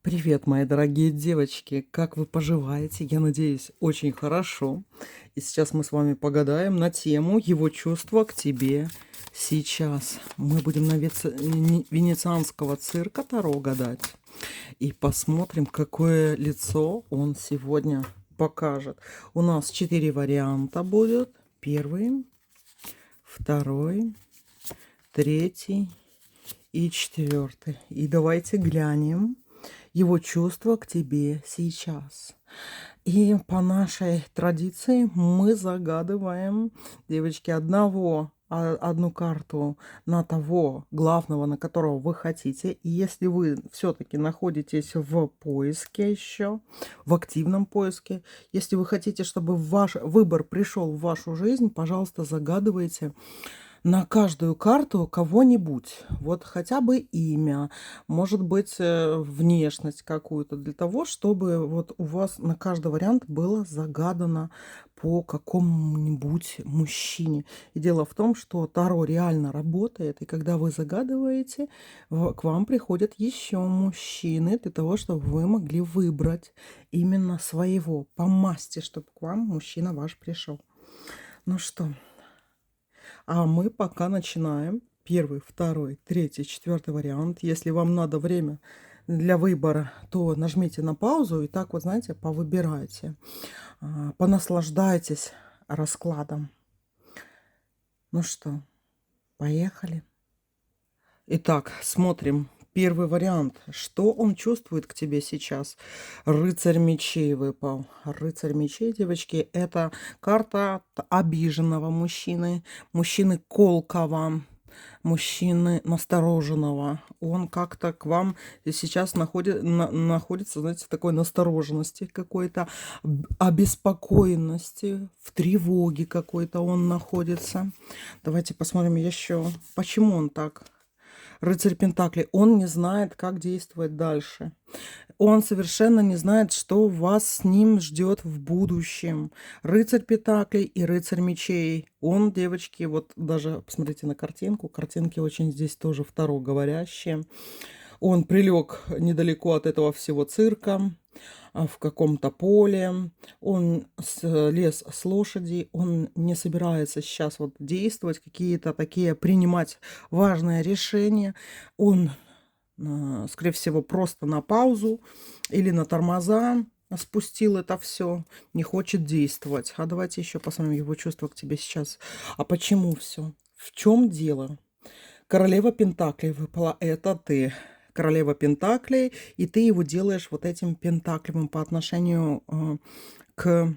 Привет, мои дорогие девочки! Как вы поживаете? Я надеюсь, очень хорошо. И сейчас мы с вами погадаем на тему его чувства к тебе сейчас. Мы будем на венецианского цирка Таро гадать. И посмотрим, какое лицо он сегодня покажет. У нас 4 варианта будет. Первый, второй, третий и четвертый. И давайте глянем его чувства к тебе сейчас. И по нашей традиции мы загадываем, девочки, одну карту на того главного, на которого вы хотите. И если вы все-таки находитесь в поиске еще, в активном поиске, если вы хотите, чтобы ваш выбор пришел в вашу жизнь, пожалуйста, загадывайте на каждую карту кого-нибудь. Вот хотя бы имя, может быть, внешность какую-то, для того, чтобы вот у вас на каждый вариант было загадано по какому-нибудь мужчине. И дело в том, что Таро реально работает, и когда вы загадываете, к вам приходят еще мужчины для того, чтобы вы могли выбрать именно своего по масти, чтобы к вам мужчина ваш пришел. Ну что, а мы пока начинаем. Первый, второй, третий, четвертый вариант. Если вам надо время для выбора, то нажмите на паузу и так вот, знаете, повыбирайте. Понаслаждайтесь раскладом. Ну что, поехали. Итак, смотрим. Первый вариант. Что он чувствует к тебе сейчас? Рыцарь мечей выпал. Рыцарь мечей, девочки, это карта обиженного мужчины, мужчины колкого, мужчины настороженного. Он как-то к вам сейчас находится, знаете, в такой настороженности какой-то, обеспокоенности, в тревоге какой-то он находится. Давайте посмотрим еще, почему он так. Рыцарь Пентаклей, он не знает, как действовать дальше. Он совершенно не знает, что вас с ним ждет в будущем. Рыцарь Пентаклей и рыцарь мечей. Он, девочки, вот даже посмотрите на картинку. Картинки очень здесь тоже второ говорящие. Он прилег недалеко от этого всего цирка, в каком-то поле. Он слез с лошади. Он не собирается сейчас вот действовать, какие-то такие принимать важные решения. Он, скорее всего, просто на паузу или на тормоза спустил это все, не хочет действовать. А давайте еще посмотрим его чувства к тебе сейчас. А почему все? В чем дело? Королева Пентаклей выпала. Это ты. Королева Пентаклей, и ты его делаешь вот этим Пентаклем по отношению к,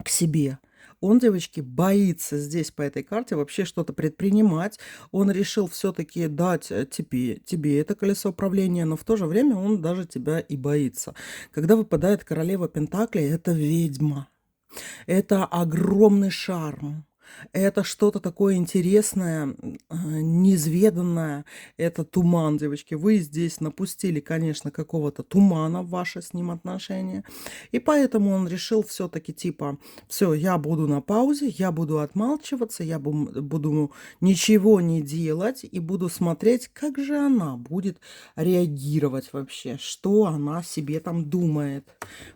к себе. Он, девочки, боится здесь по этой карте вообще что-то предпринимать. Он решил все-таки дать тебе это колесо управления, но в то же время он даже тебя и боится. Когда выпадает королева Пентаклей, это ведьма. Это огромный шарм. Это что-то такое интересное, неизведанное. Это туман, девочки. Вы здесь напустили, конечно, какого-то тумана в ваши с ним отношения. И поэтому он решил все-таки типа, все, я буду на паузе, я буду отмалчиваться, я буду ничего не делать и буду смотреть, как же она будет реагировать вообще, что она себе там думает.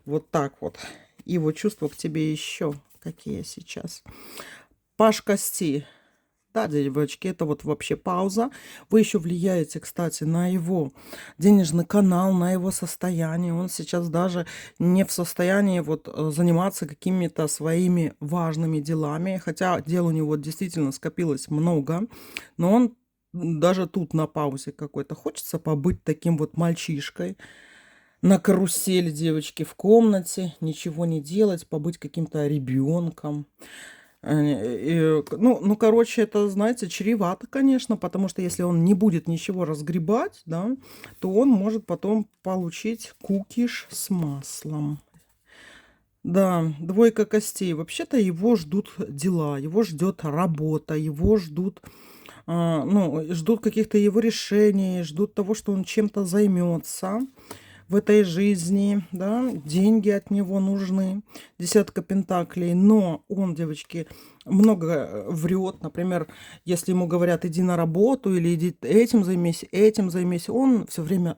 Вот так вот. Его чувства к тебе еще какие сейчас. Паш костей. Да, девочки, это вот вообще пауза. Вы еще влияете, кстати, на его денежный канал, на его состояние. Он сейчас даже не в состоянии вот заниматься какими-то своими важными делами. Хотя дел у него действительно скопилось много. Но он даже тут на паузе какой-то. Хочется побыть таким вот мальчишкой. На карусели, девочки, в комнате, ничего не делать, побыть каким-то ребенком. Ну, короче, это, знаете, чревато, конечно, потому что если он не будет ничего разгребать, да, то он может потом получить кукиш с маслом. Да, двойка костей. Вообще-то его ждут дела, его ждет работа, его ждут, ну, ждут каких-то его решений, ждут того, что он чем-то займется в этой жизни, да, деньги от него нужны, десятка пентаклей, но он, девочки, много врет. Например, если ему говорят, иди на работу или иди этим займись, он все время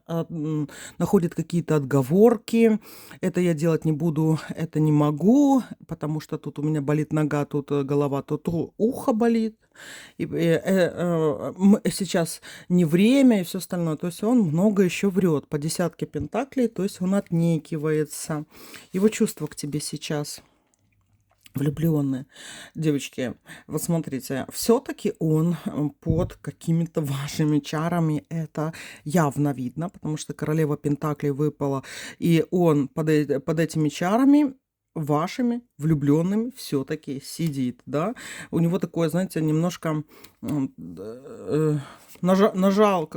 находит какие-то отговорки. Это я делать не буду, это не могу, потому что тут у меня болит нога, тут голова, тут ухо болит. Сейчас не время и все остальное. То есть он много еще врет по десятке пентаклей, то есть он отнекивается. Его чувства к тебе сейчас влюбленные. Девочки, вот смотрите, все-таки он под какими-то вашими чарами, это явно видно, потому что королева Пентаклей выпала, и он под этими чарами вашими влюбленными все-таки сидит, да? У него такое, знаете, немножко нажал,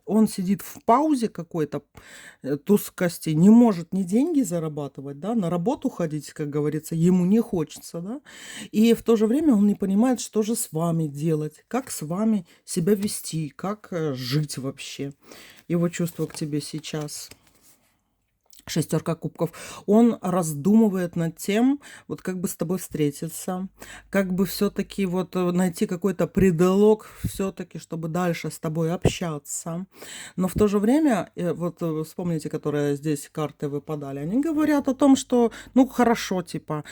он сидит в паузе какой-то, туз костей, не может ни деньги зарабатывать, да, на работу ходить, как говорится, ему не хочется, да, и в то же время он не понимает, что же с вами делать, как с вами себя вести, как жить вообще. Его чувство к тебе сейчас. Шестерка кубков. Он раздумывает над тем, вот как бы с тобой встретиться, как бы все-таки вот найти какой-то предлог все-таки, чтобы дальше с тобой общаться. Но в то же время, вот вспомните, которые здесь карты выпадали, они говорят о том, что, ну, хорошо, типа,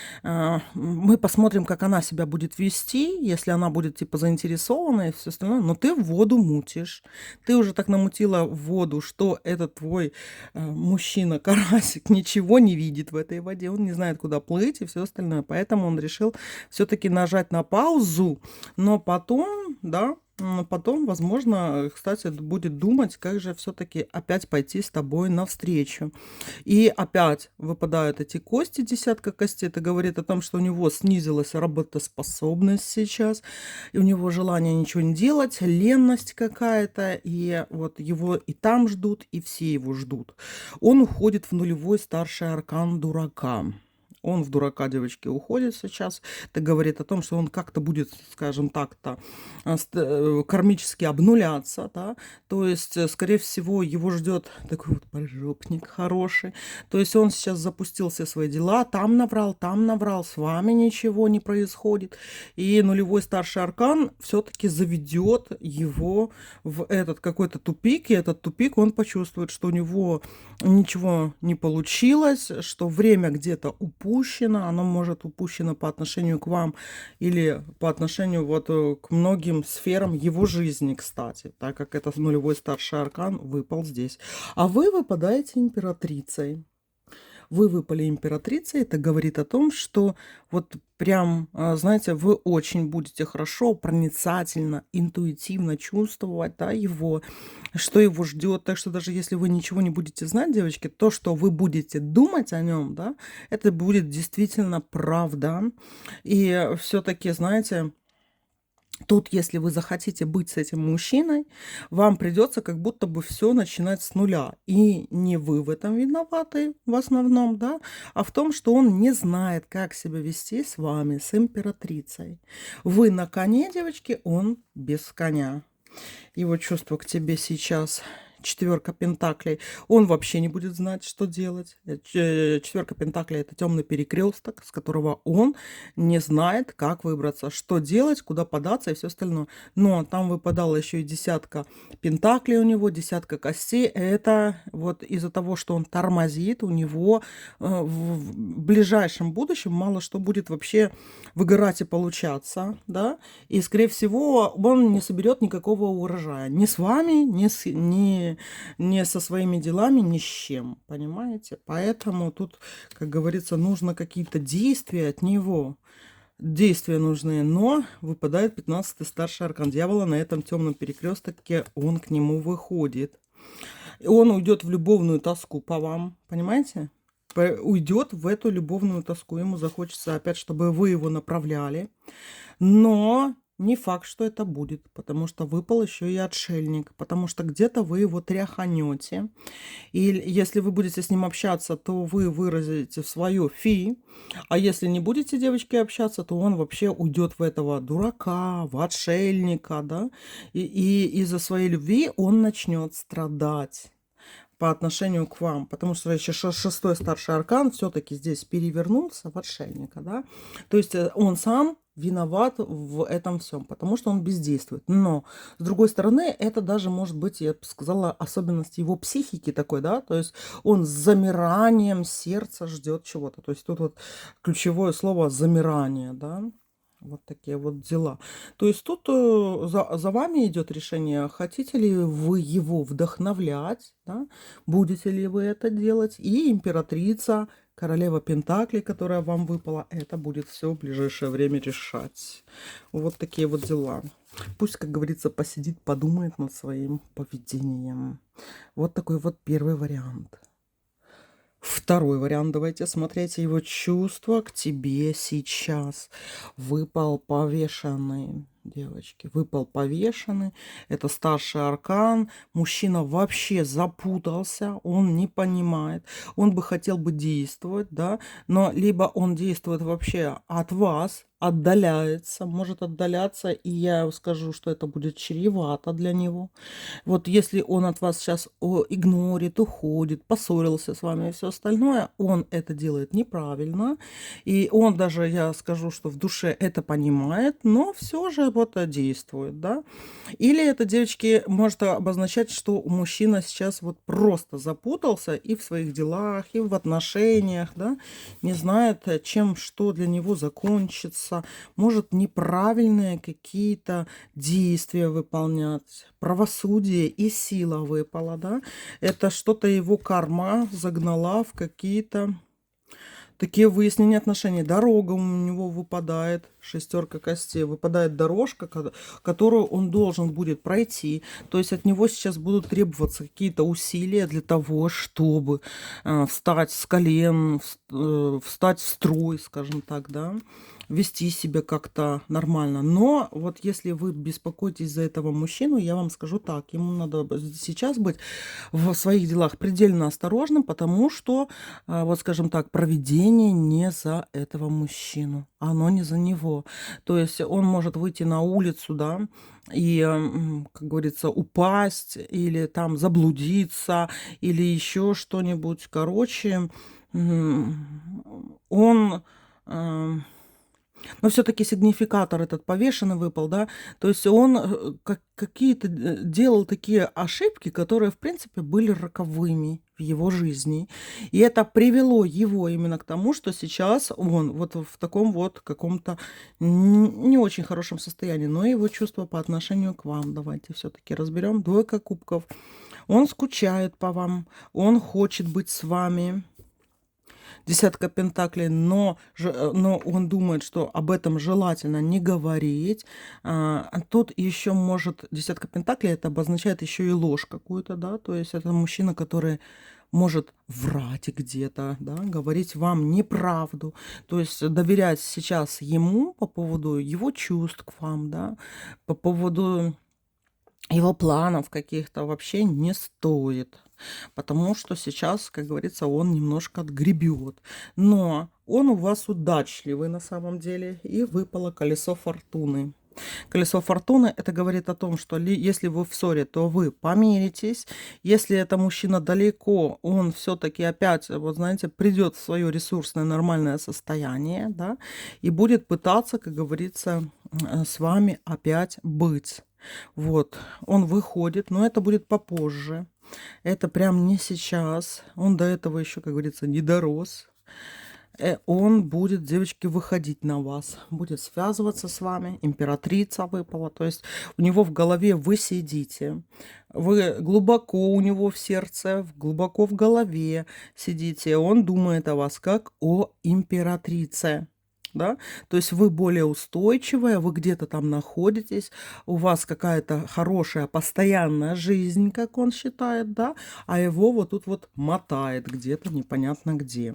мы посмотрим, как она себя будет вести, если она будет, типа, заинтересована и все остальное, но ты в воду мутишь. Ты уже так намутила в воду, что этот твой мужчина, карасик, ничего не видит в этой воде, он не знает, куда плыть и все остальное. Поэтому он решил все-таки нажать на паузу, но потом, да, потом, возможно, кстати, будет думать, как же все-таки опять пойти с тобой навстречу. И опять выпадают эти кости, десятка костей. Это говорит о том, что у него снизилась работоспособность сейчас, и у него желание ничего не делать, ленность какая-то, и вот его и там ждут, и все его ждут. Он уходит в нулевой старший аркан дурака. Он в дурака, девочки, уходит сейчас. Это говорит о том, что он как-то будет, скажем так-то, кармически обнуляться, да. То есть, скорее всего, его ждет такой вот поджопник хороший. То есть он сейчас запустил все свои дела, там наврал, с вами ничего не происходит. И нулевой старший аркан все-таки заведет его в этот какой-то тупик, и этот тупик он почувствует, что у него ничего не получилось, что время где-то упущено, оно может упущено по отношению к вам или по отношению вот к многим сферам его жизни, кстати, так как это нулевой старший аркан выпал здесь. А вы выпадаете императрицей. Вы выпали императрицей, это говорит о том, что вот прям, знаете, вы очень будете хорошо, проницательно, интуитивно чувствовать, да, его, что его ждет. Так что даже если вы ничего не будете знать, девочки, то, что вы будете думать о нем, да, это будет действительно правда. И все-таки, знаете, тут, если вы захотите быть с этим мужчиной, вам придется как будто бы все начинать с нуля. И не вы в этом виноваты в основном, да, а в том, что он не знает, как себя вести с вами, с императрицей. Вы на коне, девочки, он без коня. Его чувство к тебе сейчас. Четверка пентаклей. Он вообще не будет знать, что делать. Четверка пентаклей — это темный перекресток, с которого он не знает, как выбраться, что делать, куда податься и все остальное. Но там выпадала еще и десятка пентаклей у него, десятка костей. Это вот из-за того, что он тормозит, у него в ближайшем будущем мало что будет вообще выгорать и получаться, да, и, скорее всего, он не соберет никакого урожая. Ни с вами, ни со своими делами, ни с чем, понимаете? Поэтому тут, как говорится, нужно какие-то действия от него. Действия нужны, но выпадает 15-й старший аркан дьявола на этом темном перекрестке, он к нему выходит. И он уйдет в любовную тоску по вам, понимаете? Уйдет в эту любовную тоску, ему захочется опять, чтобы вы его направляли, но не факт, что это будет, потому что выпал еще и отшельник, потому что где-то вы его тряханете, и если вы будете с ним общаться, то вы выразите свое фи, а если не будете, девочки, общаться, то он вообще уйдет в этого дурака, в отшельника, да, и из-за своей любви он начнет страдать по отношению к вам, потому что еще шестой старший аркан все-таки здесь перевернулся в отшельника, да, то есть он сам виноват в этом всем, потому что он бездействует. Но, с другой стороны, это даже может быть, я бы сказала, особенность его психики такой, да, то есть он с замиранием сердца ждет чего-то. То есть тут вот ключевое слово замирание, да. Вот такие вот дела. То есть тут за вами идет решение, хотите ли вы его вдохновлять, да? Будете ли вы это делать. И императрица, королева Пентаклей, которая вам выпала, это будет все в ближайшее время решать. Вот такие вот дела. Пусть, как говорится, посидит, подумает над своим поведением. Вот такой вот первый вариант. Второй вариант, давайте смотреть его чувства к тебе сейчас. Выпал повешенный, девочки, выпал повешенный. Это старший аркан. Мужчина вообще запутался, он не понимает. Он бы хотел бы действовать, да, но либо он действует вообще от вас, отдаляется, может отдаляться, и я скажу, что это будет чревато для него. Вот если он от вас сейчас игнорит, уходит, поссорился с вами и все остальное, он это делает неправильно. И он даже, я скажу, что в душе это понимает, но все же вот действует, да. Или это, девочки, может обозначать, что мужчина сейчас вот просто запутался и в своих делах, и в отношениях, да, не знает, чем что для него закончится, может неправильные какие-то действия выполнять, правосудие и сила выпала, да, это что-то его карма загнала в какие-то такие выяснения отношений. Дорога у него выпадает, шестерка костей, выпадает дорожка, которую он должен будет пройти. То есть от него сейчас будут требоваться какие-то усилия для того, чтобы встать с колен, встать в строй, скажем так, да, вести себя как-то нормально. Но вот если вы беспокоитесь за этого мужчину, я вам скажу так, ему надо сейчас быть в своих делах предельно осторожным, потому что, вот скажем так, провидение не за этого мужчину, оно не за него. То есть он может выйти на улицу, да, и, как говорится, упасть или там заблудиться или еще что-нибудь. Короче, он... Но все-таки сигнификатор этот повешенный выпал, да, то есть он какие-то делал такие ошибки, которые, в принципе, были роковыми в его жизни. И это привело его именно к тому, что сейчас он вот в таком вот каком-то не очень хорошем состоянии, но его чувства по отношению к вам. Давайте все-таки разберем. Двойка кубков. Он скучает по вам, он хочет быть с вами. Десятка пентаклей, но он думает, что об этом желательно не говорить. Тут еще может десятка пентаклей, это обозначает еще и ложь какую-то, да, то есть это мужчина, который может врать где-то, да, говорить вам неправду, то есть доверять сейчас ему по поводу его чувств к вам, да, по поводу его планов каких-то вообще не стоит. Потому что сейчас, как говорится, он немножко отгребет. Но он у вас удачливый на самом деле. И выпало колесо фортуны. Колесо фортуны, это говорит о том, что если вы в ссоре, то вы помиритесь. Если это мужчина далеко, он все-таки опять, вот знаете, придет в свое ресурсное нормальное состояние, да, и будет пытаться, как говорится, с вами опять быть. Вот, он выходит, но это будет попозже. Это прям не сейчас. Он до этого еще, как говорится, не дорос. Он будет, девочки, выходить на вас. Будет связываться с вами. Императрица выпала. То есть у него в голове вы сидите. Вы глубоко у него в сердце, глубоко в голове сидите. Он думает о вас как о императрице. Да? То есть вы более устойчивая, вы где-то там находитесь, у вас какая-то хорошая постоянная жизнь, как он считает, да, а его вот тут вот мотает где-то непонятно где.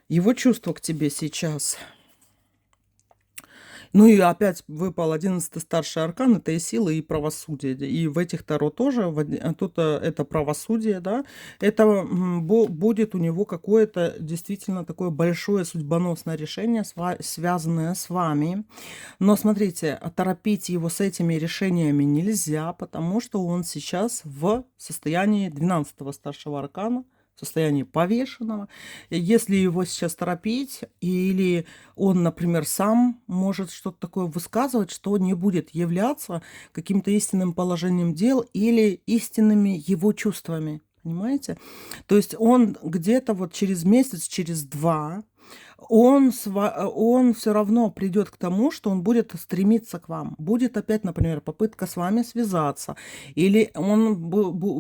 Его чувство к тебе сейчас. Ну и опять выпал 11-й старший аркан, это и сила, и правосудие. И в этих таро тоже, тут это правосудие, да, это будет у него какое-то действительно такое большое судьбоносное решение, связанное с вами. Но смотрите, торопить его с этими решениями нельзя, потому что он сейчас в состоянии 12-го старшего аркана, в состоянии повешенного. И если его сейчас торопить, или он, например, сам может что-то такое высказывать, что не будет являться каким-то истинным положением дел или истинными его чувствами. Понимаете? То есть он где-то вот через месяц, через два, он все равно придет к тому, что он будет стремиться к вам. Будет опять, например, попытка с вами связаться, или он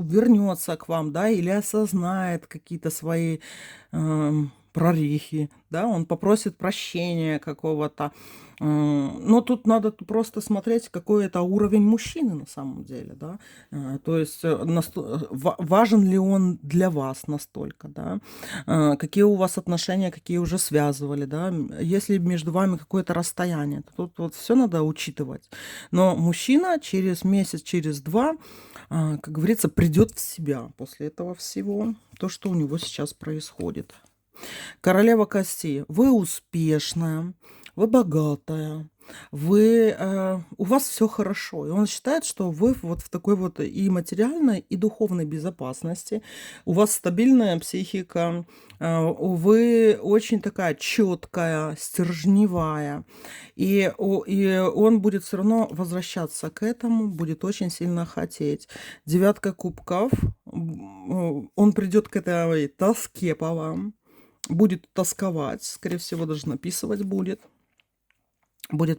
вернется к вам, да, или осознает какие-то свои прорехи, да, он попросит прощения какого-то. Но тут надо просто смотреть, какой это уровень мужчины на самом деле, да. То есть важен ли он для вас настолько, да, какие у вас отношения, какие уже связывали, да, если между вами какое-то расстояние, то тут вот все надо учитывать. Но мужчина через месяц, через два, как говорится, придет в себя после этого всего, то, что у него сейчас происходит. Королева костей. Вы успешная, вы богатая, у вас все хорошо. И он считает, что вы вот в такой вот и материальной, и духовной безопасности. У вас стабильная психика, вы очень такая четкая, стержневая. И он будет все равно возвращаться к этому, будет очень сильно хотеть. Девятка кубков. Он придет к этой тоске по вам. Будет тосковать, скорее всего, даже написывать будет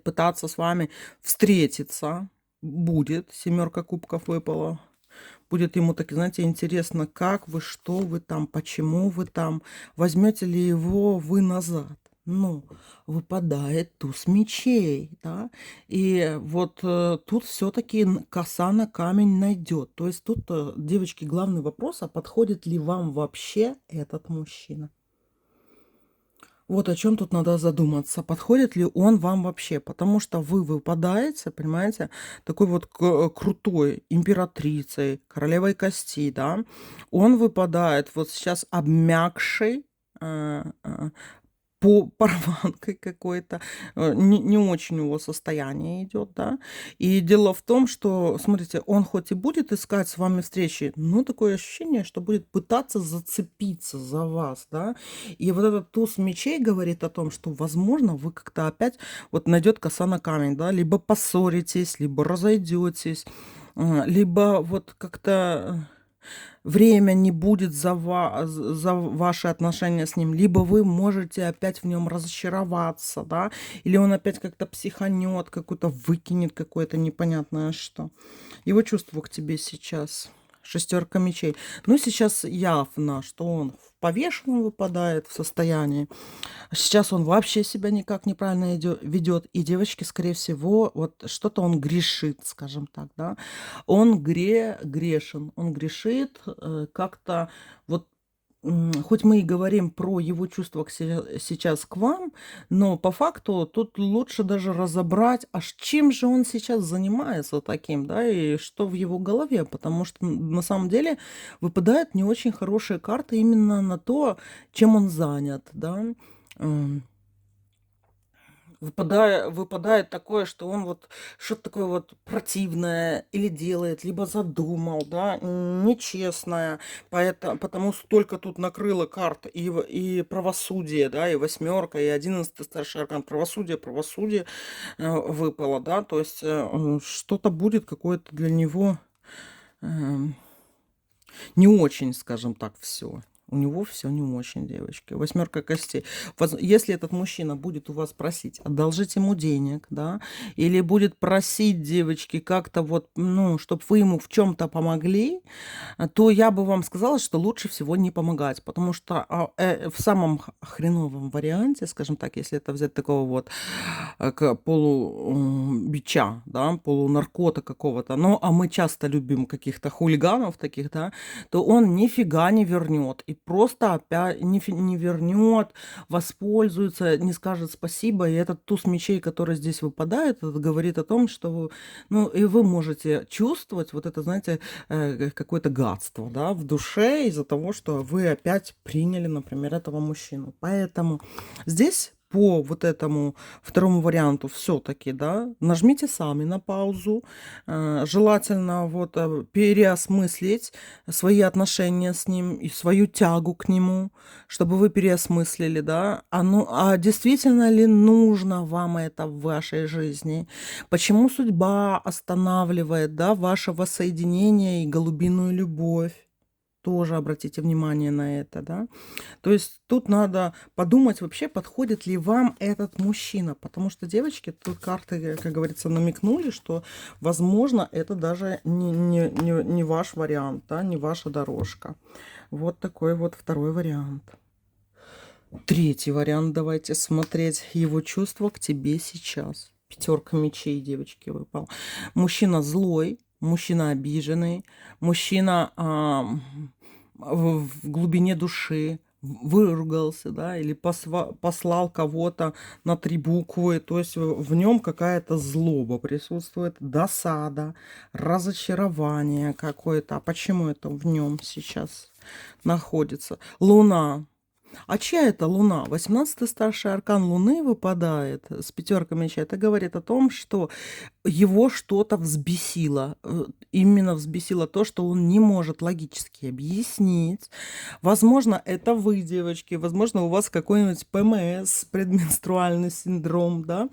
пытаться с вами встретиться, будет, семерка кубков выпала, будет ему, так знаете, интересно, как вы, что вы там, почему вы там, возьмете ли его вы назад. Ну, выпадает туз мечей, да, и вот тут все-таки коса на камень найдет. То есть тут, девочки, главный вопрос, а подходит ли вам вообще этот мужчина? Вот о чем тут надо задуматься. Подходит ли он вам вообще? Потому что вы выпадаете, понимаете, такой вот крутой императрицей, королевой кости, да. Он выпадает вот сейчас обмякший, по порванкой какой-то, не очень у него состояние идет, да. И дело в том, что, смотрите, он хоть и будет искать с вами встречи, но такое ощущение, что будет пытаться зацепиться за вас, да. И вот этот туз мечей говорит о том, что, возможно, вы как-то опять вот найдет коса на камень, да, либо поссоритесь, либо разойдетесь, либо вот как-то время не будет за ваши отношения с ним, либо вы можете опять в нем разочароваться, да, или он опять как-то психанет, какой-то выкинет какое-то непонятное что. Его чувство к тебе сейчас. Шестерка мечей. Ну, сейчас явно, что он в повешенном выпадает в состоянии. Сейчас он вообще себя никак неправильно ведет. И девочки, скорее всего, вот что-то он грешит, скажем так, да. Он грешен. Он грешит как-то вот хоть мы и говорим про его чувства сейчас к вам, но по факту тут лучше даже разобрать, аж чем же он сейчас занимается таким, да, и что в его голове, потому что на самом деле выпадают не очень хорошие карты именно на то, чем он занят, да. М, выпадает такое, что он вот что-то такое вот противное или делает, либо задумал, да, нечестное. Потому столько тут накрыло карт и правосудие, да, и восьмерка, и 11 старший аркан правосудие выпало, да, то есть что-то будет какое-то для него не очень, скажем так, все. У него все не очень, девочки. Восьмерка костей. Если этот мужчина будет у вас просить, одолжить ему денег, да, или будет просить, девочки, как-то вот, ну, чтобы вы ему в чем-то помогли, то я бы вам сказала, что лучше всего не помогать, потому что в самом хреновом варианте, скажем так, если это взять такого вот полубича, да, полунаркота какого-то, ну, а мы часто любим каких-то хулиганов таких, да, то он нифига не вернет. И просто опять не вернет, воспользуется, не скажет спасибо. И этот туз мечей, который здесь выпадает, это говорит о том, что ну, и вы можете чувствовать вот это, знаете, какое-то гадство, да, в душе из-за того, что вы опять приняли, например, этого мужчину. Поэтому здесь по вот этому второму варианту все-таки, да, нажмите сами на паузу. Желательно вот переосмыслить свои отношения с ним и свою тягу к нему, чтобы вы переосмыслили, да, а действительно ли нужно вам это в вашей жизни? Почему судьба останавливает, да, ваше воссоединение и голубиную любовь? Тоже обратите внимание на это, да. То есть тут надо подумать вообще, подходит ли вам этот мужчина. Потому что, девочки, тут карты, как говорится, намекнули, что, возможно, это даже не ваш вариант, да, не ваша дорожка. Вот такой вот второй вариант. Третий вариант, давайте смотреть. Его чувства к тебе сейчас. Пятерка мечей, девочки, выпал. Мужчина злой, мужчина обиженный, мужчина в глубине души выругался, да, или послал кого-то на 3 буквы, то есть в нем какая-то злоба присутствует, досада, разочарование какое-то. А почему это в нем сейчас находится? Луна. А чья это луна? 18-й старший аркан Луны выпадает с пятеркой меча. Это говорит о том, что его что-то взбесило. Именно взбесило то, что он не может логически объяснить. Возможно, это вы, девочки. Возможно, у вас какой-нибудь ПМС, предменструальный синдром, да?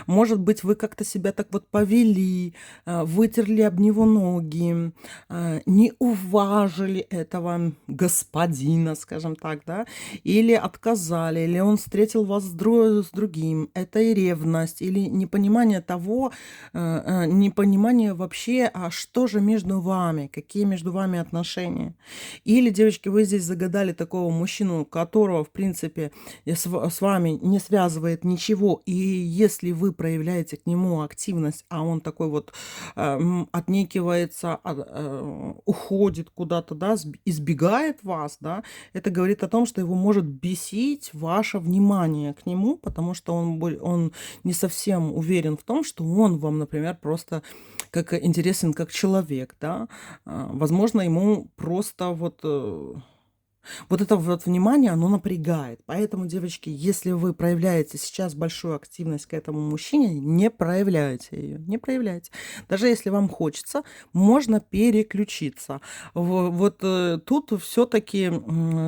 Может быть, вы как-то себя так вот повели, вытерли об него ноги, не уважили этого господина, скажем так, да? Или отказали, или он встретил вас с другим. Это и ревность, или непонимание того, непонимание вообще, а что же между вами, какие между вами отношения. Или, девочки, вы здесь загадали такого мужчину, которого, в принципе, с вами не связывает ничего, и если вы проявляете к нему активность, а он такой вот отнекивается, уходит куда-то, да, избегает вас, да, это говорит о том, что его может бесить ваше внимание к нему, потому что он не совсем уверен в том, что он вам, например, просто как интересен как человек, да. Возможно, ему просто вот это вот внимание, оно напрягает. Поэтому, девочки, если вы проявляете сейчас большую активность к этому мужчине, не проявляйте ее, не проявляйте. Даже если вам хочется, можно переключиться. Тут все-таки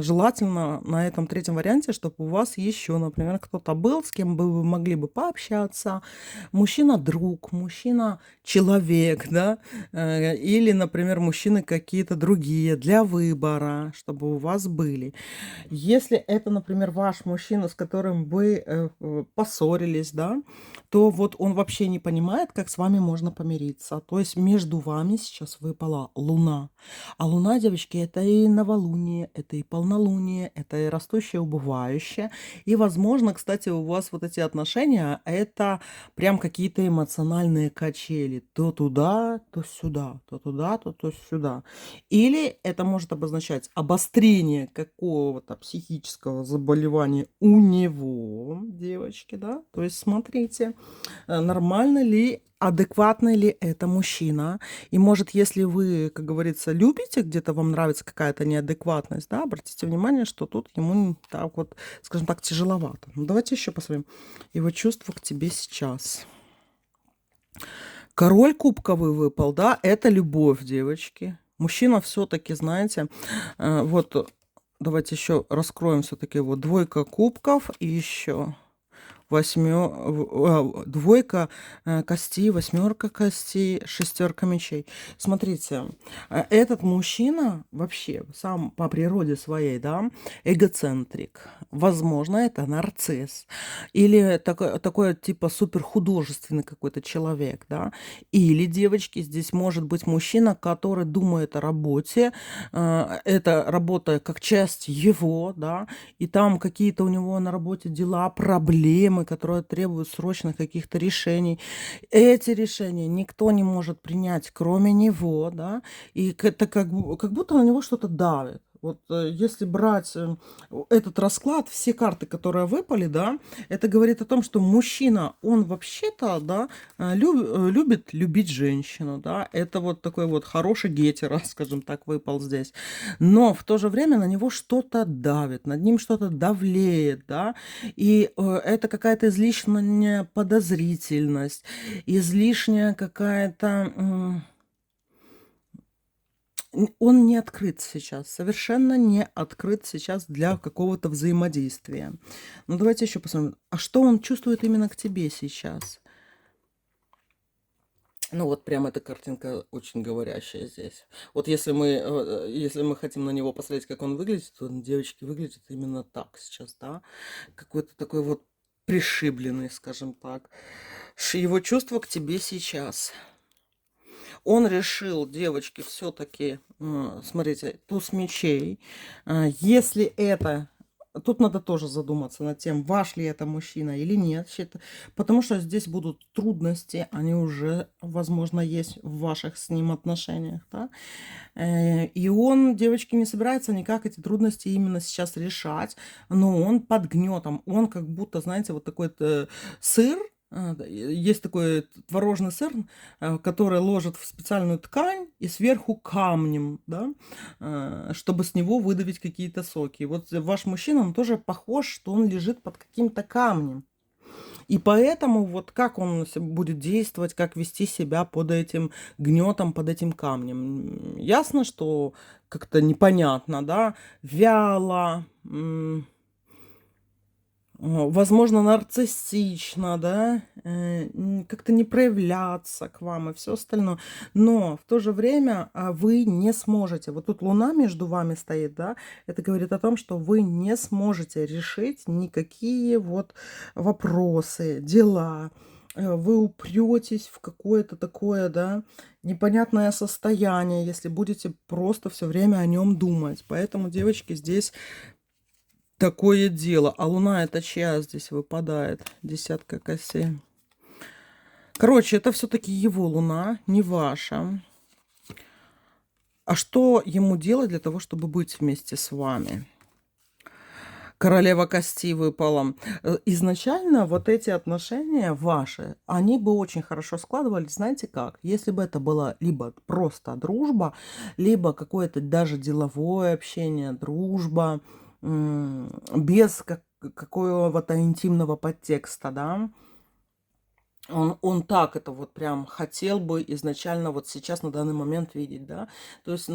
желательно на этом третьем варианте, чтобы у вас еще, например, кто-то был, с кем бы вы могли бы пообщаться. Мужчина-друг, мужчина-человек, да, или, например, мужчины какие-то другие для выбора, чтобы у вас были. Если это, например, ваш мужчина, с которым вы поссорились, да, то вот он вообще не понимает, как с вами можно помириться. То есть между вами сейчас выпала Луна. А Луна, девочки, это и новолуние, это и полнолуние, это и растущее, убывающее. И, возможно, кстати, у вас вот эти отношения, это прям какие-то эмоциональные качели. То туда, то сюда, то туда, то сюда. Или это может обозначать обострение какого-то психического заболевания у него, девочки, да. То есть смотрите, нормально ли, адекватный ли это мужчина. И может, если вы, как говорится, любите, где-то вам нравится какая-то неадекватность, да, обратите внимание, что тут ему так вот, скажем так, тяжеловато. Ну, давайте еще посмотрим его чувства к тебе сейчас. Король кубковый выпал, да, это любовь, девочки. Мужчина все-таки, знаете, вот давайте еще раскроем все-таки вот двойка кубков и еще двойка костей, восьмерка костей, шестерка мечей. Смотрите, этот мужчина вообще сам по природе своей, да, эгоцентрик. Возможно, это нарцисс. Или такой типа суперхудожественный какой-то человек, да. Или, девочки, здесь может быть мужчина, который думает о работе. Это работа как часть его, да. И там какие-то у него на работе дела, проблемы, которые требуют срочных каких-то решений. Эти решения никто не может принять, кроме него, да, и это как будто на него что-то давит. Вот если брать этот расклад, все карты, которые выпали, да, это говорит о том, что мужчина, он вообще-то, да, любит любить женщину, да, это вот такой вот хороший гетеро, скажем так, выпал здесь. Но в то же время на него что-то давит, над ним что-то давлеет, да, и это какая-то излишняя подозрительность, излишняя какая-то... Он не открыт сейчас, совершенно не открыт сейчас для какого-то взаимодействия. Ну, давайте еще посмотрим. А что он чувствует именно к тебе сейчас? Ну, вот прям эта картинка очень говорящая здесь. Вот если мы хотим на него посмотреть, как он выглядит, то он, девочки, выглядит именно так сейчас, да? Какой-то такой вот пришибленный, скажем так. Его чувство к тебе сейчас. Он решил, девочки, все-таки, смотрите, туз мечей. Если это, тут надо тоже задуматься над тем, ваш ли это мужчина или нет, потому что здесь будут трудности, они уже, возможно, есть в ваших с ним отношениях, да? И он, девочки, не собирается никак эти трудности именно сейчас решать, но он под гнетом, он как будто, знаете, вот такой сыр. Да, есть такой творожный сыр, который ложат в специальную ткань и сверху камнем, да, чтобы с него выдавить какие-то соки. Вот ваш мужчина, он тоже похож, что он лежит под каким-то камнем. И поэтому вот как он будет действовать, как вести себя под этим гнетом, под этим камнем. Ясно, что как-то непонятно, да, вяло, возможно, нарциссично, да, как-то не проявляться к вам и все остальное. Но в то же время вы не сможете. Вот тут Луна между вами стоит, да, это говорит о том, что вы не сможете решить никакие вот вопросы, дела. Вы упретесь в какое-то такое, да, непонятное состояние, если будете просто все время о нем думать. Поэтому, девочки, здесь такое дело. А Луна это чья здесь выпадает? Десятка косей. Короче, это все-таки его Луна, не ваша. А что ему делать для того, чтобы быть вместе с вами? Королева костей выпала. Изначально вот эти отношения ваши, они бы очень хорошо складывались, знаете как? Если бы это была либо просто дружба, либо какое-то даже деловое общение, дружба, без какого-то интимного подтекста, да. Он так это вот прям хотел бы изначально вот сейчас на данный момент видеть, да. То есть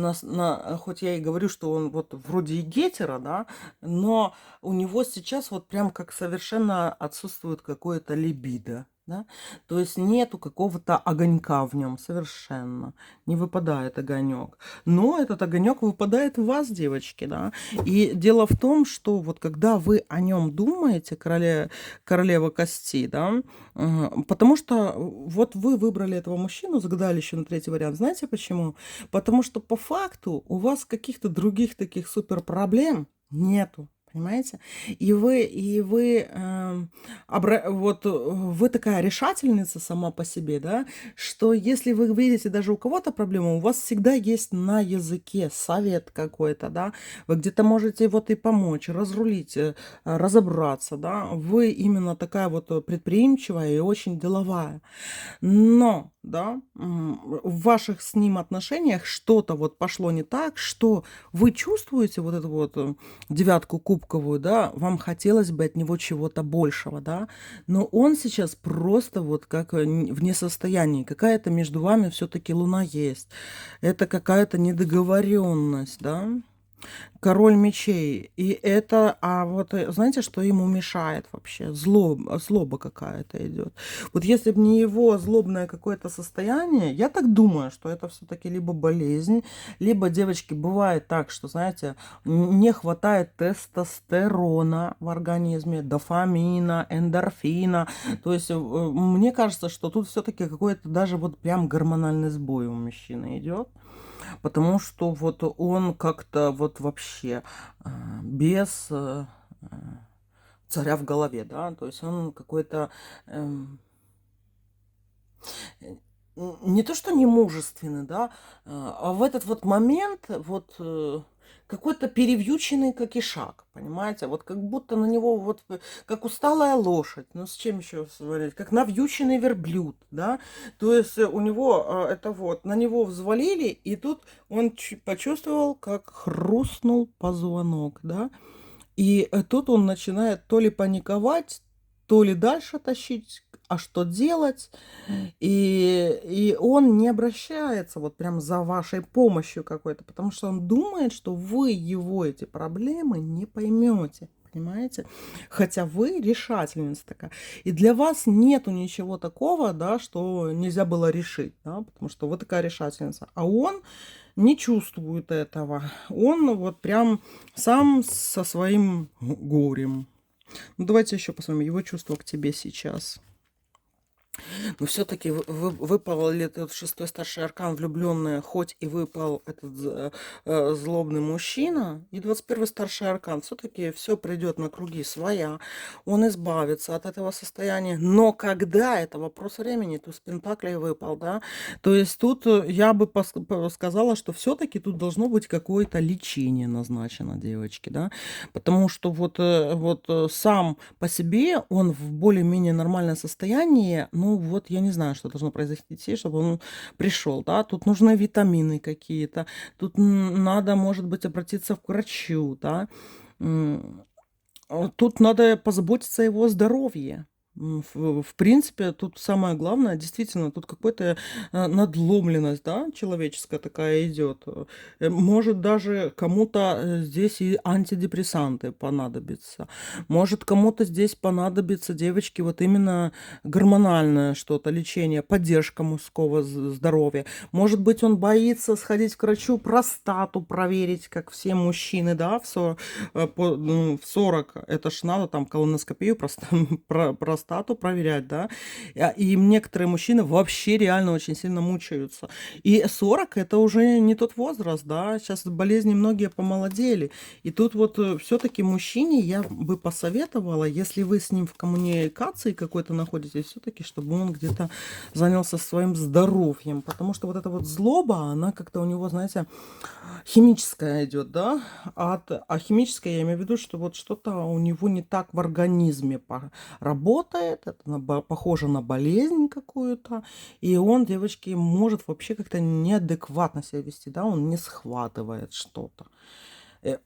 хоть я и говорю, что он вот вроде и гетеро, да, но у него сейчас вот прям как совершенно отсутствует какое-то либидо, да. То есть нету какого-то огонька в нем совершенно. Не выпадает огонек. Но этот огонек выпадает в вас, девочки, да. И дело в том, что вот когда вы о нем думаете, королева костей, да, потому что вот вы выбрали этого мужчину, загадали еще на третий вариант. Знаете почему? Потому что по факту у вас каких-то других таких супер проблем нету. Понимаете? Вы такая решательница сама по себе, да, что если вы видите даже у кого-то проблему, у вас всегда есть на языке совет какой-то, да, вы где-то можете вот и помочь, разрулить, разобраться, да, вы именно такая вот предприимчивая и очень деловая. Но, да, в ваших с ним отношениях что-то вот пошло не так, что вы чувствуете вот эту вот девятку кубковую, да, вам хотелось бы от него чего-то большего, да, но он сейчас просто вот как в несостоянии. Какая-то между вами все-таки луна есть. Это какая-то недоговоренность, да. Король мечей. И это, знаете, что ему мешает вообще? Злоба какая-то идет. Вот если бы не его злобное какое-то состояние, я так думаю, что это все-таки либо болезнь, либо, девочки, бывает так, что, знаете, не хватает тестостерона в организме, дофамина, эндорфина. То есть мне кажется, что тут все-таки какой-то даже вот прям гормональный сбой у мужчины идет. Потому что вот он как-то вот вообще без царя в голове, да, то есть он какой-то не то что не мужественный, да, а в этот вот момент вот какой-то перевьюченный как ишак, понимаете? Вот как будто на него вот как усталая лошадь. Ну, с чем еще смотреть? Как навьюченный верблюд, да? То есть у него это вот, на него взвалили, и тут он почувствовал, как хрустнул позвонок, да? И тут он начинает то ли паниковать, то ли дальше тащить, а что делать? И он не обращается вот прям за вашей помощью какой-то, потому что он думает, что вы его эти проблемы не поймете. Понимаете? Хотя вы решательница такая. И для вас нету ничего такого, да, что нельзя было решить, да, потому что вы такая решательница. А он не чувствует этого. Он вот прям сам со своим горем. Ну, давайте еще посмотрим его чувства к тебе сейчас. Но все-таки выпал ли этот шестой старший аркан влюбленная, хоть и выпал этот злобный мужчина, и 21 старший аркан, все-таки все придет на круги своя, он избавится от этого состояния, но когда, это вопрос времени, туз пентаклей выпал, да, то есть тут я бы сказала, что все-таки тут должно быть какое-то лечение назначено девочки, да, потому что сам по себе он в более-менее нормальное состояние, ну вот я не знаю, что должно произойти, чтобы он пришел, да, тут нужны витамины какие-то, тут надо, может быть, обратиться к врачу, да, тут надо позаботиться о его здоровье. В принципе, тут самое главное, действительно, тут какая-то надломленность, да, человеческая такая идет. Может даже кому-то здесь и антидепрессанты понадобятся. Может кому-то здесь понадобится, девочки, вот именно гормональное что-то, лечение, поддержка мужского здоровья. Может быть, он боится сходить к врачу, простату проверить, как все мужчины, да, в 40. Это ж надо там колоноскопию, простату проверять, да. И некоторые мужчины вообще реально очень сильно мучаются. И 40 это уже не тот возраст, да. Сейчас болезни многие помолодели. И тут вот все-таки мужчине я бы посоветовала, если вы с ним в коммуникации какой-то находитесь, все-таки, чтобы он где-то занялся своим здоровьем. Потому что вот эта вот злоба, она как-то у него, знаете, химическая идет, да. А химическая я имею в виду, что вот что-то у него не так в организме работает, это похоже на болезнь какую-то, и он, девочки, может вообще как-то неадекватно себя вести, да, он не схватывает что-то.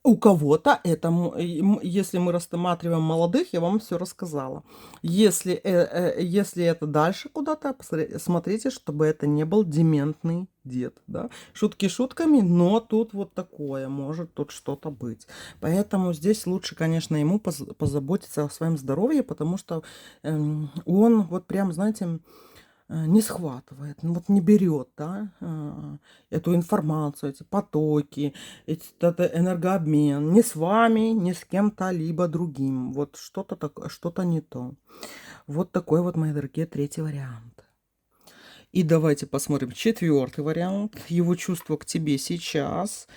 У кого-то это, если мы рассматриваем молодых, я вам все рассказала. Если это дальше куда-то, смотрите, чтобы это не был дементный дед, да. Шутки шутками, но тут вот такое, может тут что-то быть. Поэтому здесь лучше, конечно, ему позаботиться о своем здоровье, потому что он вот прям, знаете, не схватывает, ну вот не берет, да, эту информацию, эти потоки, этот энергообмен ни с вами, ни с кем-то либо другим. Вот что-то такое, что-то не то. Вот такой вот, мои дорогие, третий вариант. И давайте посмотрим четвертый вариант. Его чувство к тебе сейчас.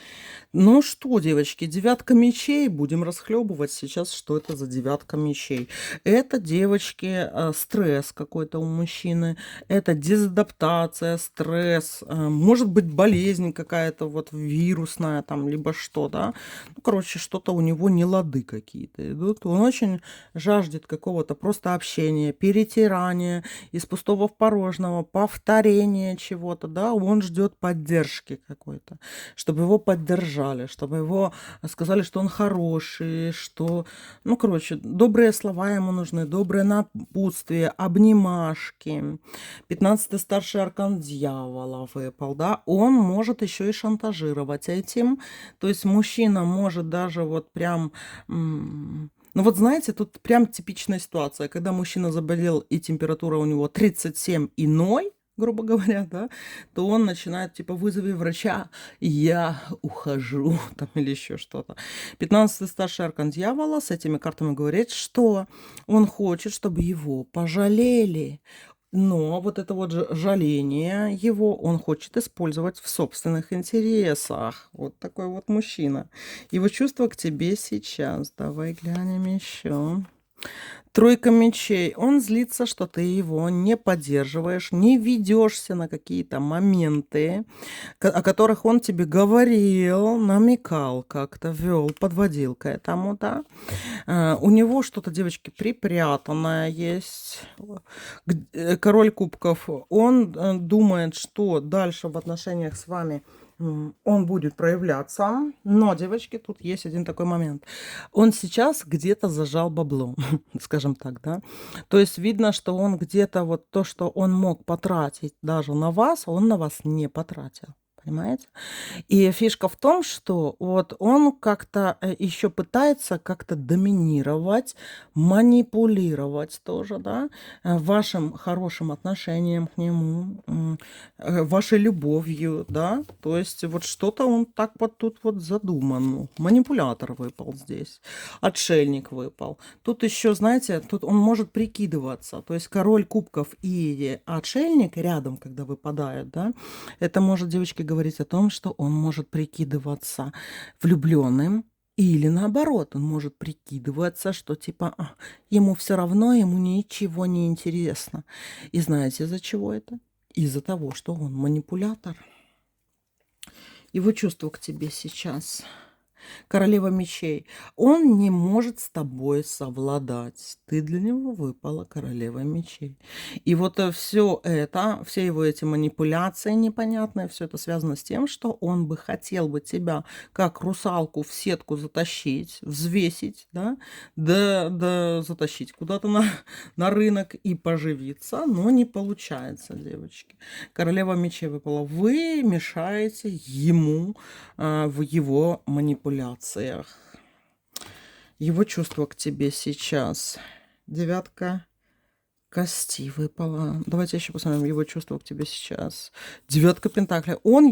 Ну что, девочки, девятка мечей. Будем расхлебывать сейчас, что это за девятка мечей. Это, девочки, стресс какой-то у мужчины. Это дезадаптация, стресс. Может быть, болезнь какая-то вот вирусная там, либо что, да. Ну, короче, что-то у него не лады какие-то идут. Он очень жаждет какого-то просто общения, перетирания из пустого в порожнего, повторения чего-то, да. Он ждет поддержки какой-то, чтобы его поддержали, чтобы его сказали, что он хороший, что, ну, короче, добрые слова ему нужны, доброе напутствие, обнимашки. 15-й старший аркан дьявола выпал, да, он может еще и шантажировать этим, то есть мужчина может даже вот прям... Ну вот знаете, тут прям типичная ситуация, когда мужчина заболел и температура у него 37 и 0, грубо говоря, да, то он начинает, типа, вызови врача, я ухожу, там, или еще что-то. 15-й старший аркан дьявола с этими картами говорит, что он хочет, чтобы его пожалели. Но вот это вот жаление его он хочет использовать в собственных интересах. Вот такой вот мужчина. Его чувство к тебе сейчас. Давай глянем еще. Тройка мечей. Он злится, что ты его не поддерживаешь, не ведешься на какие-то моменты, о которых он тебе говорил, намекал как-то, вел, подводил к этому, да. У него что-то, девочки, припрятанное есть. Король кубков. Он думает, что дальше в отношениях с вами он будет проявляться. Но, девочки, тут есть один такой момент. Он сейчас где-то зажал бабло, скажем так, да. То есть видно, что он где-то вот то, что он мог потратить даже на вас, он на вас не потратил. Понимаете? И фишка в том, что вот он как-то еще пытается как-то доминировать, манипулировать тоже, да, вашим хорошим отношением к нему, вашей любовью, да. То есть вот что-то он так вот тут вот задуман. Манипулятор выпал здесь, отшельник выпал. Тут еще, знаете, тут он может прикидываться. То есть король кубков и отшельник рядом, когда выпадают, да, это может, девочки, говорить о том, что он может прикидываться влюбленным, или наоборот, он может прикидываться, что типа ему все равно, ему ничего не интересно. И знаете, из-за чего это? Из-за того, что он манипулятор. Его чувство к тебе сейчас. Королева мечей. Он не может с тобой совладать. Ты для него выпала королева мечей. И вот все это, все его эти манипуляции непонятные, все это связано с тем, что он бы хотел бы тебя как русалку в сетку затащить, взвесить, да затащить куда-то на рынок и поживиться, но не получается, девочки. Королева мечей выпала. Вы мешаете ему в его манипуляциях. Его чувство к тебе сейчас. Девятка кости выпала. Давайте еще посмотрим его чувство к тебе сейчас. Девятка пентаклей. Он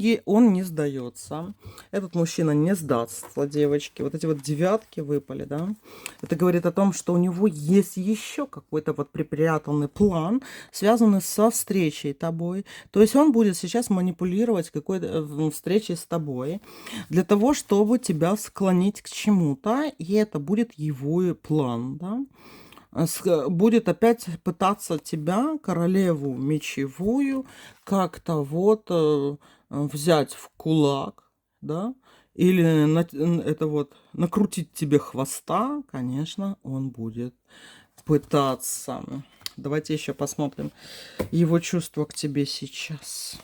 не сдается. Этот мужчина не сдастся, девочки. Вот эти вот девятки выпали, да. Это говорит о том, что у него есть еще какой-то вот припрятанный план, связанный со встречей тобой. То есть он будет сейчас манипулировать какой-то встречей с тобой для того, чтобы тебя склонить к чему-то. И это будет его план, да. Будет опять пытаться тебя, королеву мечевую, как-то вот взять в кулак, да, или это вот накрутить тебе хвоста, конечно, он будет пытаться. Давайте еще посмотрим его чувства к тебе сейчас.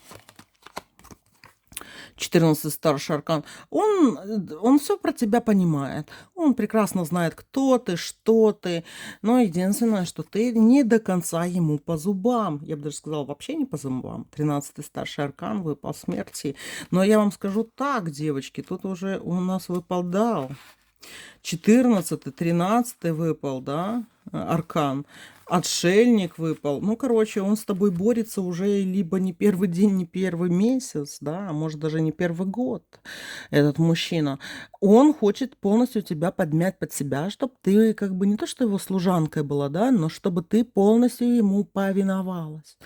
14 старший аркан. Он все про тебя понимает. Он прекрасно знает, кто ты, что ты. Но единственное, что ты не до конца ему по зубам. Я бы даже сказала, вообще не по зубам. 13 старший аркан выпал смерти. Но я вам скажу так, девочки, тут уже у нас выпадал 14, 13 выпал, да, аркан. Отшельник выпал. Ну, короче, он с тобой борется уже либо не первый день, не первый месяц, да, а может даже не первый год, этот мужчина. Он хочет полностью тебя подмять под себя, чтобы ты как бы не то, что его служанкой была, да, но чтобы ты полностью ему повиновалась.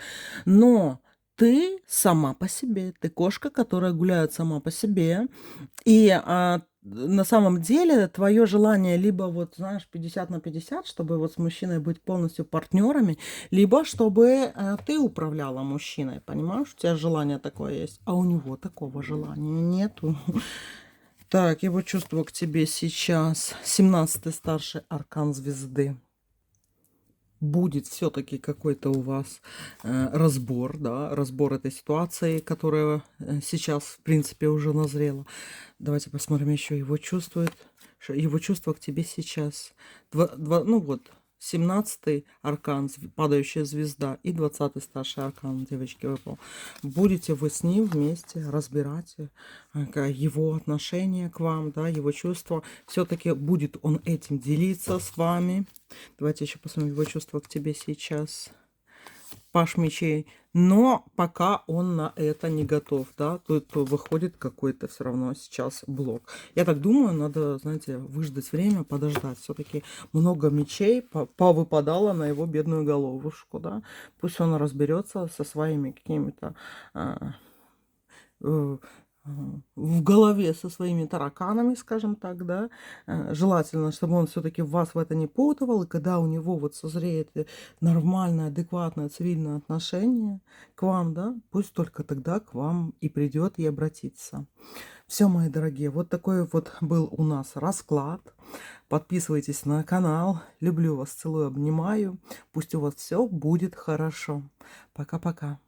Но ты сама по себе, ты кошка, которая гуляет сама по себе, и на самом деле твое желание либо вот, знаешь, 50 на 50, чтобы вот с мужчиной быть полностью партнерами, либо чтобы ты управляла мужчиной, понимаешь? У тебя желание такое есть, а у него такого желания нету. Так, его чувство к тебе сейчас. 17-й старший аркан звезды. Будет все-таки какой-то у вас разбор, да, разбор этой ситуации, которая сейчас, в принципе, уже назрела. Давайте посмотрим еще его чувствует, его чувство к тебе сейчас. Ну вот, 17-й аркан, падающая звезда, и 20-й старший аркан, девочки, выпал. Будете вы с ним вместе разбирать его отношение к вам, да, его чувства. Все-таки будет он этим делиться с вами. Давайте еще посмотрим его чувства к тебе сейчас. Паш мечей. Но пока он на это не готов, да, тут выходит какой-то все равно сейчас блок. Я так думаю, надо, знаете, выждать время, подождать. Все-таки много мечей повыпадало на его бедную головушку, да. Пусть он разберется со своими какими-то в голове со своими тараканами, скажем так, да. Желательно, чтобы он все-таки вас в это не путывал, и когда у него вот созреет нормальное, адекватное цивильное отношение к вам, да, пусть только тогда к вам и придет и обратится. Все, мои дорогие, вот такой вот был у нас расклад. Подписывайтесь на канал. Люблю вас, целую, обнимаю. Пусть у вас все будет хорошо. Пока-пока.